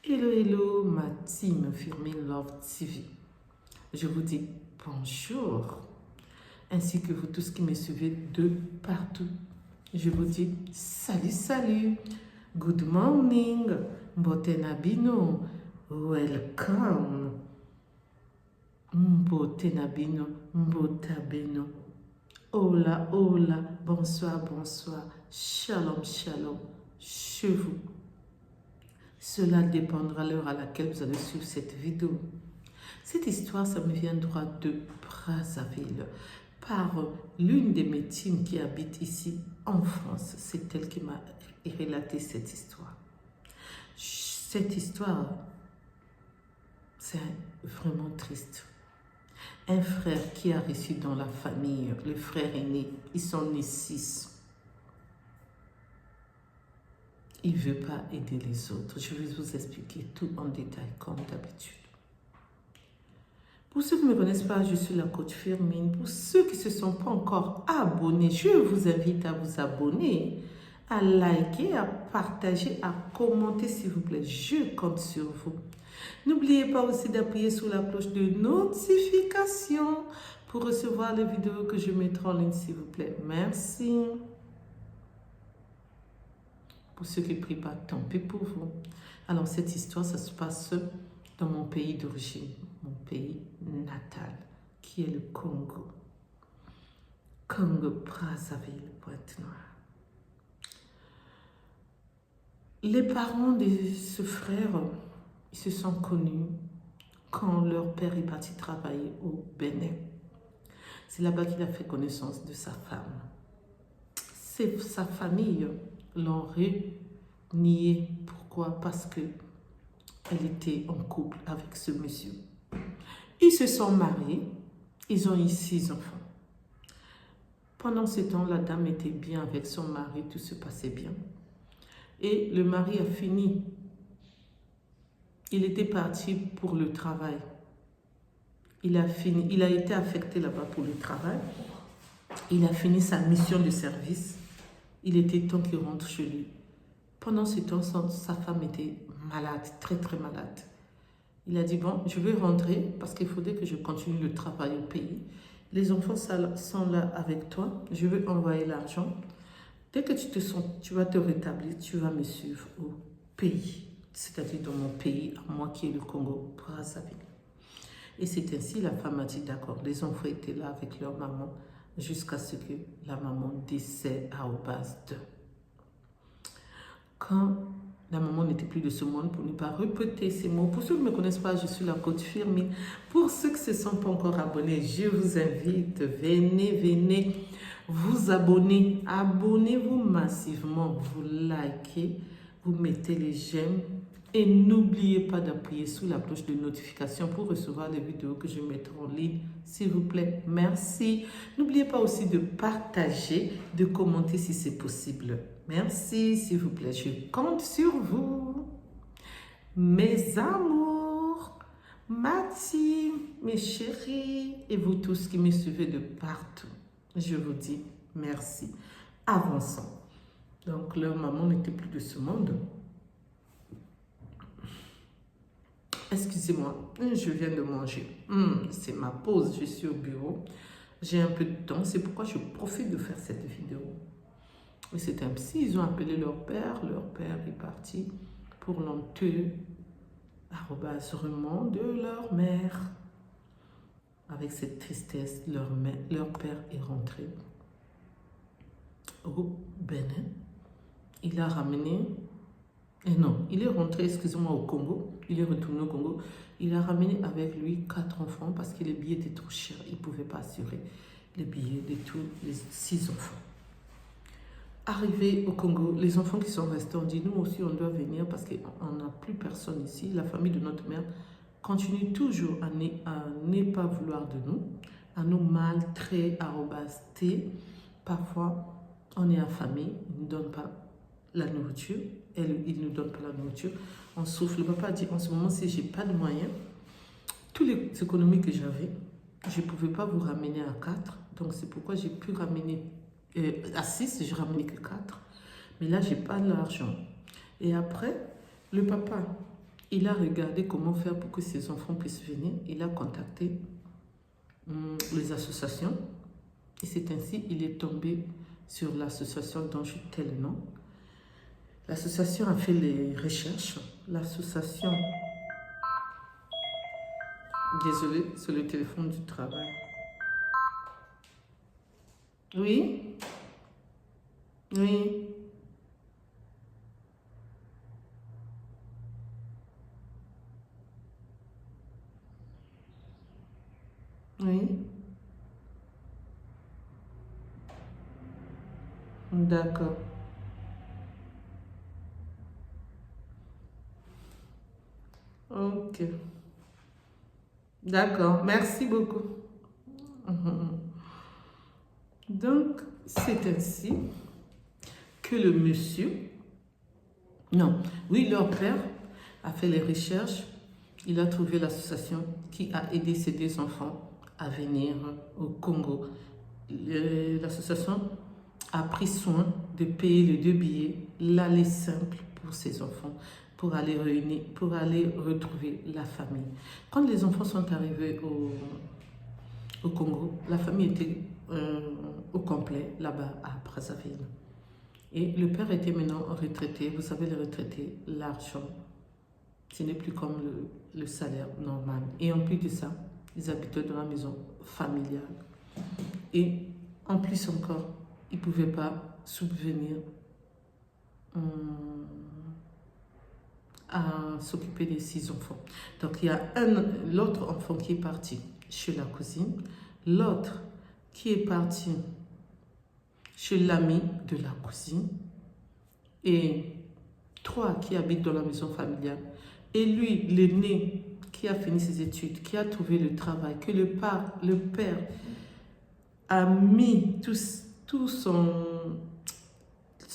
Hello, hello, ma team Firmin Love TV. Je vous dis bonjour, ainsi que vous tous qui me suivez de partout. Je vous dis salut, salut, good morning, Mbotenabino, welcome, Mbotenabino, Mbotabeno, hola, hola, bonsoir, bonsoir, shalom, shalom, chez vous. Cela dépendra de l'heure à laquelle vous allez suivre cette vidéo. Cette histoire, ça me vient droit de Brazzaville, par l'une des mes teams qui habite ici en France. C'est elle qui m'a relaté cette histoire. Cette histoire, c'est vraiment triste. Un frère qui a reçu dans la famille, le frère aîné, ils sont nés 6. Il ne veut pas aider les autres. Je vais vous expliquer tout en détail, comme d'habitude. Pour ceux qui ne me connaissent pas, je suis la coach Firmin. Pour ceux qui ne se sont pas encore abonnés, je vous invite à vous abonner, à liker, à partager, à commenter, s'il vous plaît. Je compte sur vous. N'oubliez pas aussi d'appuyer sur la cloche de notification pour recevoir les vidéos que je mettrai en ligne, s'il vous plaît. Merci. Pour ceux qui ne prient pas, tant pis pour vous. Alors, cette histoire, ça se passe dans mon pays d'origine, mon pays natal, qui est le Congo. Congo-Brazzaville, Pointe-Noire. Les parents de ce frère, ils se sont connus quand leur père est parti travailler au Bénin. C'est là-bas qu'il a fait connaissance de sa femme. C'est sa famille l'ont renié. Pourquoi? Parce que elle était en couple avec ce monsieur. Ils se sont mariés. Ils ont eu 6 enfants. Pendant ce temps, la dame était bien avec son mari. Tout se passait bien. Et le mari a fini. Il était parti pour le travail. Il a été affecté là-bas pour le travail. Il a fini sa mission de service. Il était temps qu'il rentre chez lui. Pendant ce temps, sa femme était malade, très très malade. Il a dit, bon, je vais rentrer parce qu'il faudrait que je continue le travail au pays. Les enfants sont là avec toi, je vais envoyer l'argent. Dès que tu vas te rétablir, tu vas me suivre au pays, c'est-à-dire dans mon pays, à moi qui est le Congo, Brazzaville. Et c'est ainsi, la femme a dit, d'accord, les enfants étaient là avec leur maman, jusqu'à ce que la maman décède à base de. Quand la maman n'était plus de ce monde, pour ne pas répéter ces mots, pour ceux qui ne me connaissent pas, je suis la coach Firmin. Pour ceux qui ne se sont pas encore abonnés, je vous invite, venez vous abonner. Abonnez-vous massivement, vous likez, vous mettez les j'aime. Et n'oubliez pas d'appuyer sur la cloche de notification pour recevoir les vidéos que je mettrai en ligne, s'il vous plaît. Merci. N'oubliez pas aussi de partager, de commenter si c'est possible. Merci, s'il vous plaît. Je compte sur vous. Mes amours, ma team, mes chéris et vous tous qui me suivez de partout. Je vous dis merci. Avançons. Donc, leur maman n'était plus de ce monde. Excusez-moi, je viens de manger. C'est ma pause, je suis au bureau. J'ai un peu de temps, c'est pourquoi je profite de faire cette vidéo. Et c'est ainsi, ils ont appelé leur père est parti pour l'honteux arrobasement de leur mère. Avec cette tristesse, leur père est rentré au Bénin. Il a ramené... non, il est rentré, excusez-moi, au Congo. Il est retourné au Congo. Il a ramené avec lui 4 enfants parce que les billets étaient trop chers. Il ne pouvait pas assurer les billets de tous les 6 enfants. Arrivé au Congo, les enfants qui sont restés ont dit, nous aussi, on doit venir parce qu'on n'a plus personne ici. La famille de notre mère continue toujours à ne pas vouloir de nous, à nous maltraiter, arrobaster. Parfois, on est affamé, ils ne donnent pas la nourriture. Il ne nous donne pas la nourriture. On souffre. Le papa a dit, en ce moment, si je n'ai pas de moyens, toutes les économies que j'avais, je ne pouvais pas vous ramener à 4. Donc, c'est pourquoi j'ai pu ramener à 6, je ramenais que 4. Mais là, je n'ai pas de l'argent. Et après, le papa, Il a regardé comment faire pour que ses enfants puissent venir. Il a contacté les associations. Et c'est ainsi qu'il est tombé sur l'association dont je tais le nom. L'association a fait les recherches. L'association... Désolée, c'est le téléphone du travail. Oui? Oui? Oui? D'accord. Ok. D'accord. Merci beaucoup. Donc, c'est ainsi que le monsieur... Non, oui, leur père a fait les recherches. Il a trouvé l'association qui a aidé ces deux enfants à venir au Congo. L'association a pris soin de payer les 2 billets, l'aller simple pour ses enfants, pour aller réunir, pour aller retrouver la famille. Quand les enfants sont arrivés au Congo, la famille était au complet là-bas à Brazzaville. Et le père était maintenant retraité. Vous savez, les retraités, l'argent, ce n'est plus comme le salaire normal. Et en plus de ça, ils habitaient dans la maison familiale. Et en plus encore, ils ne pouvaient pas subvenir à s'occuper des 6 enfants. Donc il y a l'autre enfant qui est parti chez la cousine, l'autre qui est parti chez l'ami de la cousine, et 3 qui habitent dans la maison familiale. Et lui, l'aîné, qui a fini ses études, qui a trouvé le travail, que le père a mis tout son...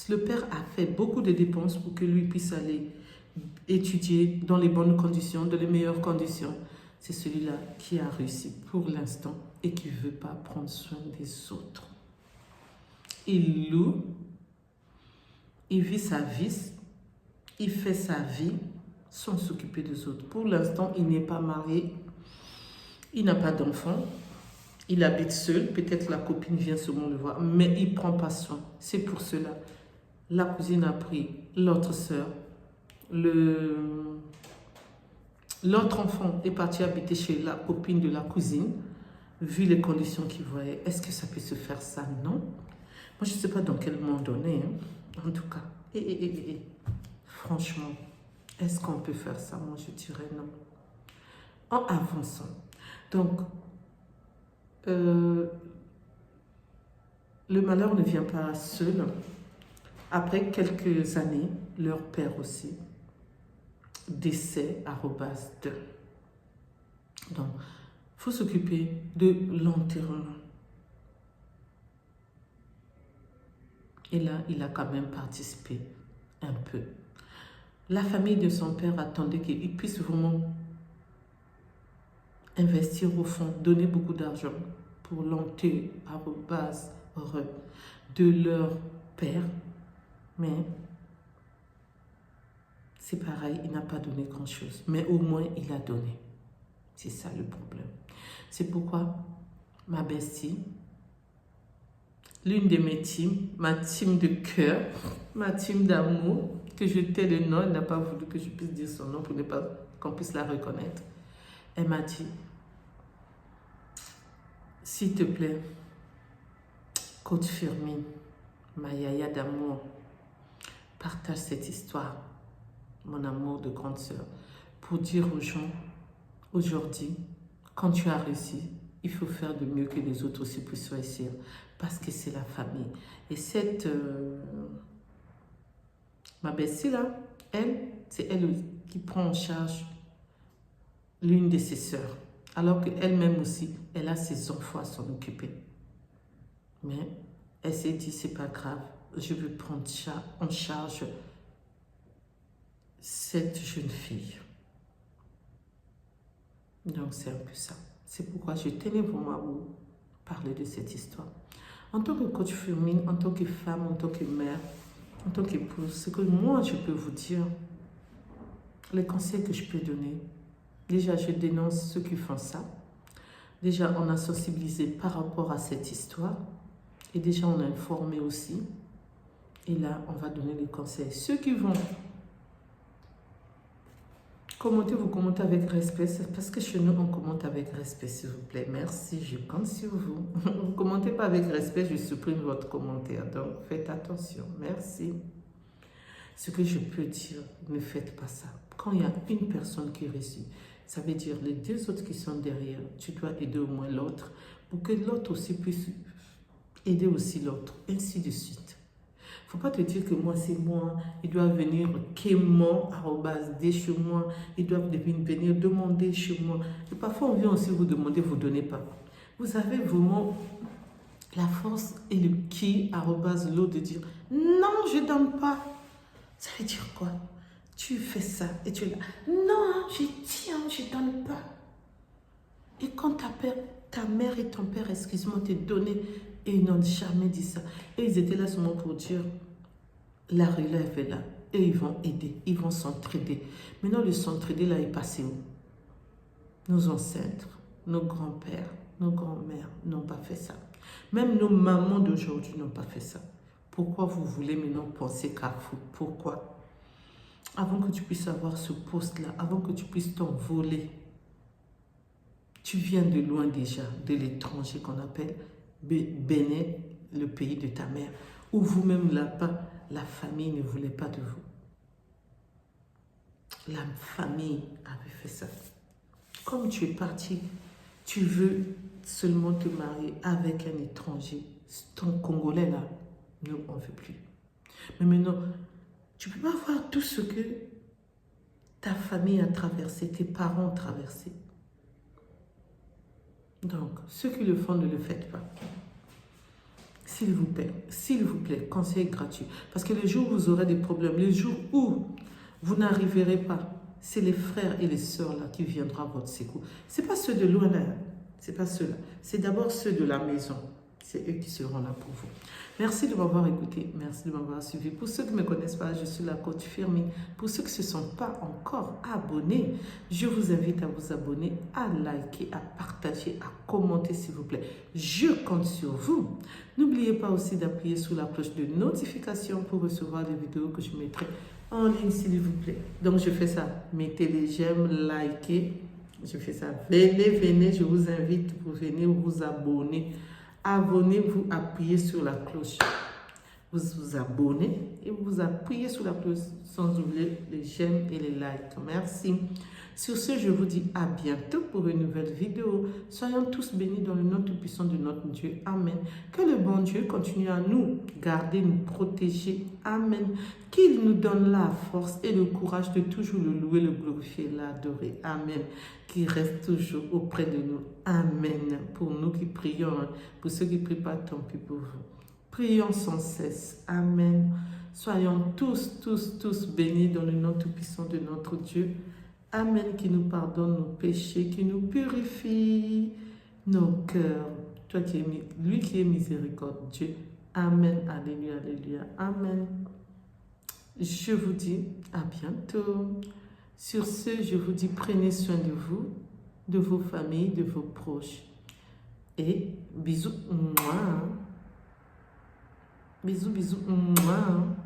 Le père a fait beaucoup de dépenses pour que lui puisse aller étudier dans les bonnes conditions, dans les meilleures conditions. C'est celui-là qui a réussi pour l'instant et qui ne veut pas prendre soin des autres. Il loue, il vit sa vie, il fait sa vie sans s'occuper des autres. Pour l'instant, il n'est pas marié, il n'a pas d'enfant, il habite seul, peut-être la copine vient seulement le voir, mais il ne prend pas soin. C'est pour cela. La cousine a pris l'autre soeur, l'autre enfant est parti habiter chez la copine de la cousine, vu les conditions qu'il voyait. Est-ce que ça peut se faire ça? Non. Moi, je ne sais pas dans quel monde on est, hein. En tout cas. Franchement, est-ce qu'on peut faire ça? Moi, je dirais non. En avançant. Donc, le malheur ne vient pas seul. Après quelques années, leur père aussi décès @2. Donc, il faut s'occuper de l'enterrement. Et là, il a quand même participé un peu. La famille de son père attendait qu'il puisse vraiment investir au fond, donner beaucoup d'argent pour l'enterrer de leur père. Mais c'est pareil, il n'a pas donné grand-chose. Mais au moins, il a donné. C'est ça le problème. C'est pourquoi ma bestie, l'une de mes teams, ma team de cœur, ma team d'amour, que je tais le nom, elle n'a pas voulu que je puisse dire son nom pour ne pas qu'on puisse la reconnaître. Elle m'a dit, s'il te plaît, Coach Firmin, ma yaya d'amour, partage cette histoire, mon amour de grande sœur, pour dire aux gens, aujourd'hui, quand tu as réussi, il faut faire de mieux que les autres aussi puissent réussir, parce que c'est la famille. Et ma bestie là, c'est elle qui prend en charge l'une de ses sœurs, alors qu'elle-même aussi, elle a ses enfants à s'en occuper. Mais elle s'est dit, c'est pas grave, je veux prendre en charge cette jeune fille. Donc c'est un peu ça. C'est pourquoi je tenais vraiment à vous parler de cette histoire. En tant que coach féminine, en tant que femme, en tant que mère, en tant qu'épouse, ce que moi je peux vous dire, Les conseils que je peux donner, déjà, je dénonce ceux qui font ça. Déjà, on a sensibilisé par rapport à cette histoire. Et déjà, on a informé aussi. Et là, on va donner les conseils. Ceux qui vont commenter, vous commentez avec respect. C'est parce que chez nous, on commente avec respect, s'il vous plaît. Merci, je compte sur vous. Vous ne commentez pas avec respect, je supprime votre commentaire. Donc, faites attention. Merci. Ce que je peux dire, ne faites pas ça. Quand il y a une personne qui réussit, ça veut dire les deux autres qui sont derrière, tu dois aider au moins l'autre pour que l'autre aussi puisse aider aussi l'autre, ainsi de suite. Il ne faut pas te dire que moi, c'est moi, ils doivent venir quément@d chez moi, ils doivent venir demander chez moi. Et parfois, on vient aussi vous demander, vous ne donnez pas. Vous avez vraiment la force et le qui, @l'eau de dire non, je ne donne pas. Ça veut dire quoi? Tu fais ça et tu es là. Non, je tiens, je ne donne pas. Et quand ta mère et ton père, excuse-moi, t'ont donné et ils n'ont jamais dit ça. Et ils étaient là seulement pour dire, la relève est là. Et ils vont aider, ils vont s'entraider. Maintenant, le s'entraider là est passé où? Nos ancêtres, nos grands-pères, nos grands-mères n'ont pas fait ça. Même nos mamans d'aujourd'hui n'ont pas fait ça. Pourquoi vous voulez maintenant penser Carrefour? Pourquoi? Avant que tu puisses avoir ce poste-là, avant que tu puisses t'envoler, tu viens de loin déjà, de l'étranger qu'on appelle Bénin, le pays de ta mère, où vous-même là-bas, la famille ne voulait pas de vous. La famille avait fait ça. Comme tu es parti, tu veux seulement te marier avec un étranger, ton Congolais là, nous on ne veut plus. Mais maintenant, tu ne peux pas voir tout ce que ta famille a traversé, tes parents ont traversé. Donc, ceux qui le font, ne le faites pas. S'il vous plaît, conseil gratuit. Parce que le jour où vous aurez des problèmes, le jour où vous n'arriverez pas, c'est les frères et les sœurs là qui viendront à votre secours. Ce n'est pas ceux de loin là, ce n'est pas ceux-là. C'est d'abord ceux de la maison. C'est eux qui seront là pour vous. Merci de m'avoir écouté, merci de m'avoir suivi. Pour ceux qui ne me connaissent pas, je suis la coach Firmi. Pour ceux qui ne se sont pas encore abonnés, je vous invite à vous abonner, à liker, à partager, à commenter s'il vous plaît. Je compte sur vous. N'oubliez pas aussi d'appuyer sur la cloche de notification pour recevoir les vidéos que je mettrai en ligne s'il vous plaît. Donc je fais ça, mettez les j'aime, likez, je fais ça. Venez, je vous invite pour venir vous abonner. Abonnez-vous, appuyez sur la cloche. Vous vous abonnez et vous appuyez sur la cloche sans oublier les j'aime et les likes. Merci. Sur ce, je vous dis à bientôt pour une nouvelle vidéo. Soyons tous bénis dans le nom tout-puissant de notre Dieu. Amen. Que le bon Dieu continue à nous garder, nous protéger. Amen. Qu'il nous donne la force et le courage de toujours le louer, le glorifier, l'adorer. Amen. Qu'il reste toujours auprès de nous. Amen. Pour nous qui prions, pour ceux qui ne prient pas, tant pis pour vous. Prions sans cesse. Amen. Soyons tous bénis dans le nom tout-puissant de notre Dieu. Amen, qui nous pardonne nos péchés, qui nous purifie nos cœurs. Toi qui es, lui qui est miséricordieux. Amen, alléluia, alléluia, amen. Je vous dis à bientôt. Sur ce, je vous dis prenez soin de vous, de vos familles, de vos proches. Et bisous, moi. Bisous, bisous, moi.